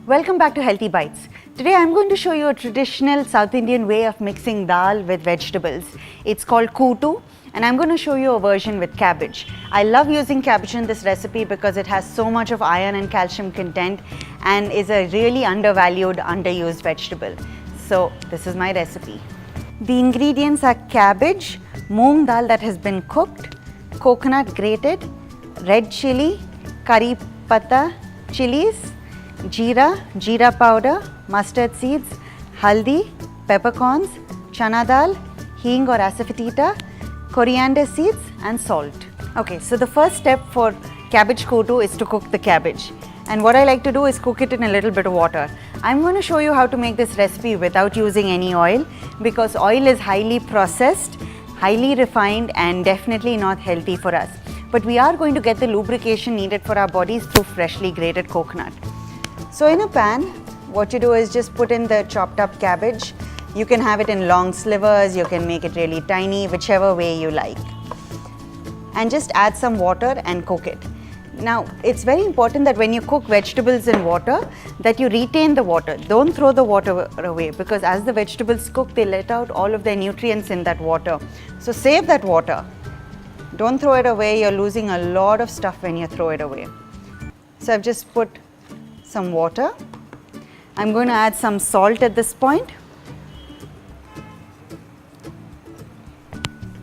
Welcome back to Healthy Bites. Today I'm going to show you a traditional South Indian way of mixing dal with vegetables. It's called kootu and I'm going to show you a version with cabbage. I love using cabbage in this recipe because it has so much of iron and calcium content and is a really undervalued, underused vegetable. So this is my recipe. The ingredients are cabbage, moong dal that has been cooked, coconut grated, red chili, curry patta, chilies, jeera powder, mustard seeds, haldi, peppercorns, chana dal, hing or asafoetida, coriander seeds and salt. Okay, so the first step for cabbage kootu is to cook the cabbage. And what I like to do is cook it in a little bit of water. I'm going to show you how to make this recipe without using any oil because oil is highly processed, highly refined and definitely not healthy for us. But we are going to get the lubrication needed for our bodies through freshly grated coconut. So in a pan, what you do is just put in the chopped up cabbage. You can have it in long slivers, you can make it really tiny, whichever way you like. And just add some water and cook it. Now, it's very important that when you cook vegetables in water, that you retain the water. Don't throw the water away because as the vegetables cook, they let out all of their nutrients in that water. So save that water. Don't throw it away, you're losing a lot of stuff when you throw it away. So I've just put some water. I'm going to add some salt at this point.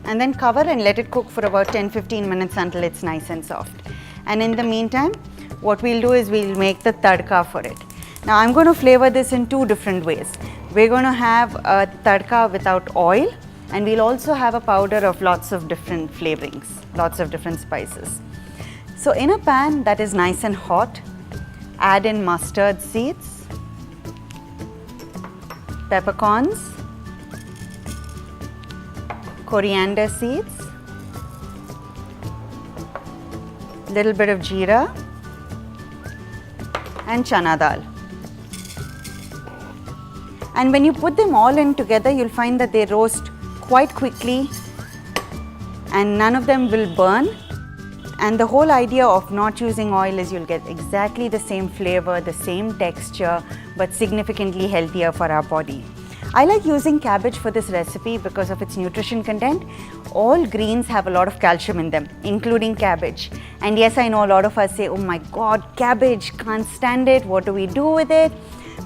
And then cover and let it cook for about 10-15 minutes until it's nice and soft. And in the meantime, what we'll do is we'll make the tadka for it. Now I'm going to flavor this in two different ways. We're going to have a tadka without oil and we'll also have a powder of lots of different flavorings, lots of different spices. So in a pan that is nice and hot, add in mustard seeds, peppercorns, coriander seeds, little bit of jeera and chana dal. And when you put them all in together, you'll find that they roast quite quickly and none of them will burn. And the whole idea of not using oil is you'll get exactly the same flavor, the same texture, but significantly healthier for our body. I like using cabbage for this recipe because of its nutrition content. All greens have a lot of calcium in them, including cabbage. And yes, I know a lot of us say, oh my God, cabbage, can't stand it, what do we do with it?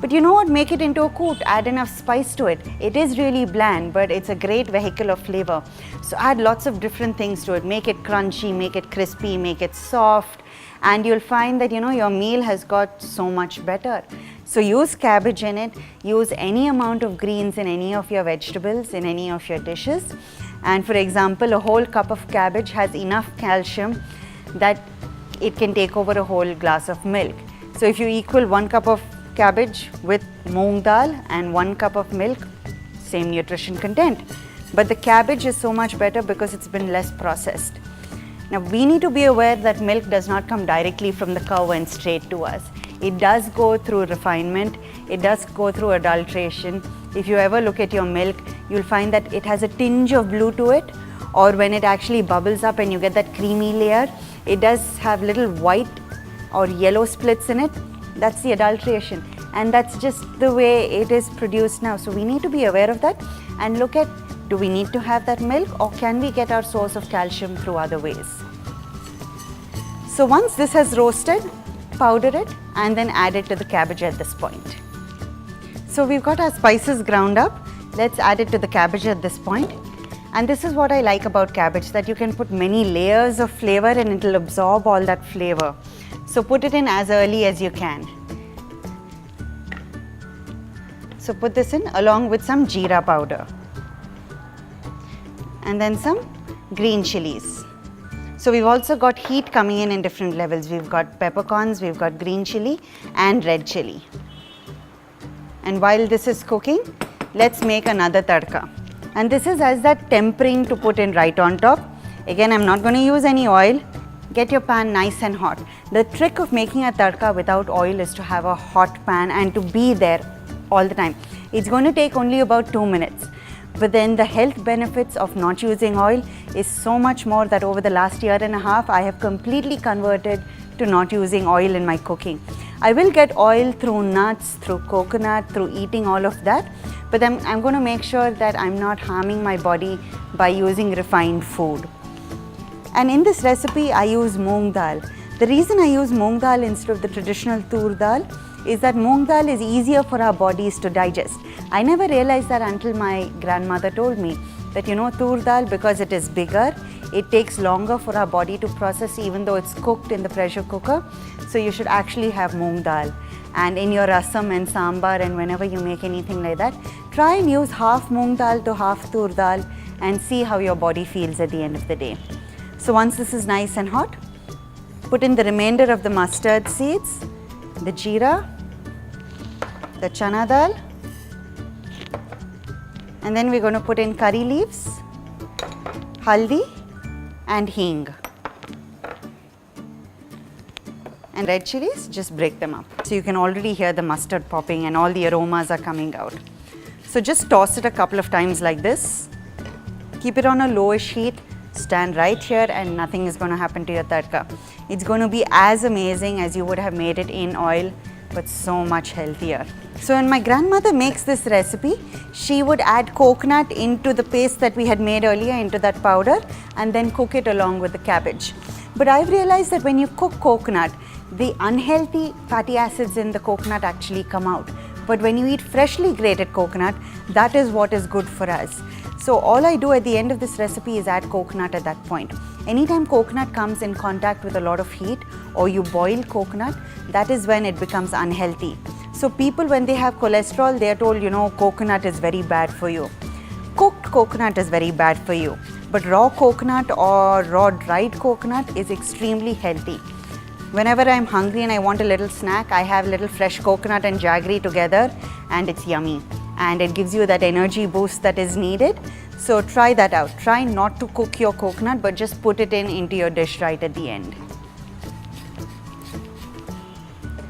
But you know what, make it into a koot, add enough spice to it. It is really bland, but it's a great vehicle of flavor. So add lots of different things to it, make it crunchy, make it crispy, make it soft. And you'll find that, your meal has got so much better. So use cabbage in it, use any amount of greens in any of your vegetables, in any of your dishes. And for example, a whole cup of cabbage has enough calcium that it can take over a whole glass of milk. So if you equal 1 cup of cabbage with moong dal and 1 cup of milk, same nutrition content. But the cabbage is so much better because it's been less processed. Now we need to be aware that milk does not come directly from the cow and straight to us. It does go through refinement, it does go through adulteration. If you ever look at your milk, you'll find that it has a tinge of blue to it, or when it actually bubbles up and you get that creamy layer, it does have little white or yellow splits in it. That's the adulteration, and that's just the way it is produced now. So we need to be aware of that and look at, do we need to have that milk or can we get our source of calcium through other ways? So once this has roasted, powder it and then add it to the cabbage at this point. So we've got our spices ground up. Let's add it to the cabbage at this point. And this is what I like about cabbage, that you can put many layers of flavor and it will absorb all that flavor. So put it in as early as you can. So put this in along with some jeera powder and then some green chilies. So we've also got heat coming in different levels. We've got peppercorns, we've got green chili and red chili. And while this is cooking, let's make another tadka. And this is as that tempering to put in right on top. Again, I'm not going to use any oil. Get your pan nice and hot. The trick of making a tadka without oil is to have a hot pan and to be there all the time. It's going to take only about 2 minutes. But then the health benefits of not using oil is so much more that over the last year and a half, I have completely converted to not using oil in my cooking. I will get oil through nuts, through coconut, through eating all of that, but I'm going to make sure that I'm not harming my body by using refined food. And in this recipe, I use moong dal. The reason I use moong dal instead of the traditional tur dal is that moong dal is easier for our bodies to digest. I never realized that until my grandmother told me that, tur dal, because it is bigger, it takes longer for our body to process even though it's cooked in the pressure cooker. So you should actually have moong dal. And in your rasam and sambar and whenever you make anything like that, try and use half moong dal to half tur dal and see how your body feels at the end of the day. So once this is nice and hot, put in the remainder of the mustard seeds, the jeera, the chana dal, and then we're going to put in curry leaves, haldi and hing. And red chilies, just break them up. So you can already hear the mustard popping and all the aromas are coming out. So just toss it a couple of times like this. Keep it on a lowish heat. Stand right here and nothing is going to happen to your tadka. It's going to be as amazing as you would have made it in oil, but so much healthier. So when my grandmother makes this recipe, she would add coconut into the paste that we had made earlier, into that powder, and then cook it along with the cabbage. But I've realized that when you cook coconut, the unhealthy fatty acids in the coconut actually come out. But when you eat freshly grated coconut, that is what is good for us. So all I do at the end of this recipe is add coconut at that point. Anytime coconut comes in contact with a lot of heat or you boil coconut, that is when it becomes unhealthy. So people, when they have cholesterol, they are told, coconut is very bad for you. Cooked coconut is very bad for you. But raw coconut or raw dried coconut is extremely healthy. Whenever I'm hungry and I want a little snack, I have little fresh coconut and jaggery together and it's yummy. And it gives you that energy boost that is needed. So try that out. Try not to cook your coconut, but just put it into your dish right at the end.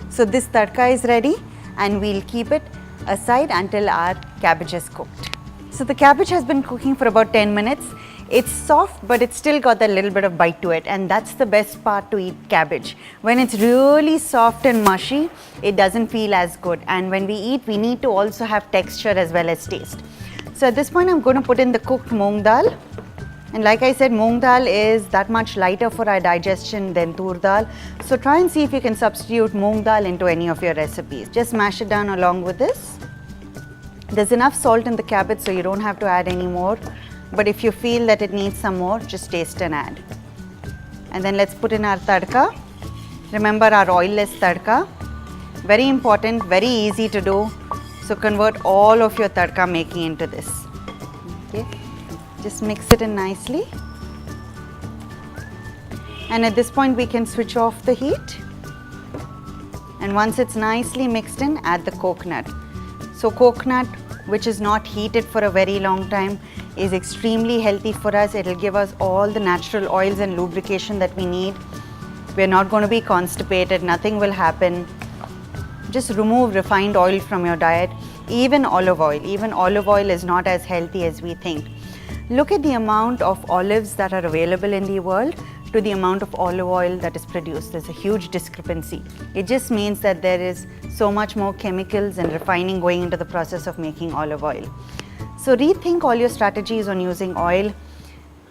So this tadka is ready and we'll keep it aside until our cabbage is cooked. So the cabbage has been cooking for about 10 minutes. It's soft, but it's still got that little bit of bite to it, and that's the best part to eat cabbage. When it's really soft and mushy, it doesn't feel as good. And when we eat, we need to also have texture as well as taste. So at this point, I'm going to put in the cooked moong dal. And like I said, moong dal is that much lighter for our digestion than tur dal. So try and see if you can substitute moong dal into any of your recipes. Just mash it down along with this. There's enough salt in the cabbage, so you don't have to add any more. But if you feel that it needs some more, just taste and add. And then let's put in our tadka. Remember our oilless tadka. Very important, very easy to do. So convert all of your tadka making into this. Okay. Just mix it in nicely. And at this point we can switch off the heat. And once it's nicely mixed in, add the coconut. So coconut, which is not heated for a very long time, is extremely healthy for us. It will give us all the natural oils and lubrication that we need. We're not going to be constipated, nothing will happen. Just remove refined oil from your diet. Even olive oil is not as healthy as we think. Look at the amount of olives that are available in the world to the amount of olive oil that is produced. There's a huge discrepancy. It just means that there is so much more chemicals and refining going into the process of making olive oil. So rethink all your strategies on using oil.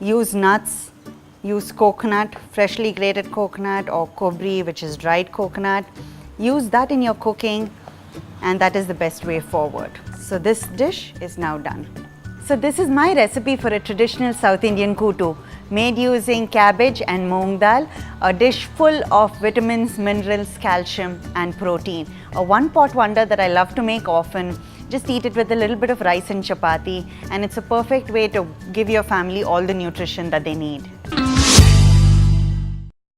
Use nuts, use coconut, freshly grated coconut, or kobri, which is dried coconut. Use that in your cooking, and that is the best way forward. So this dish is now done. So this is my recipe for a traditional South Indian kootu, made using cabbage and moong dal, a dish full of vitamins, minerals, calcium and protein. A one-pot wonder that I love to make often. Just eat it with a little bit of rice and chapati, and it's a perfect way to give your family all the nutrition that they need.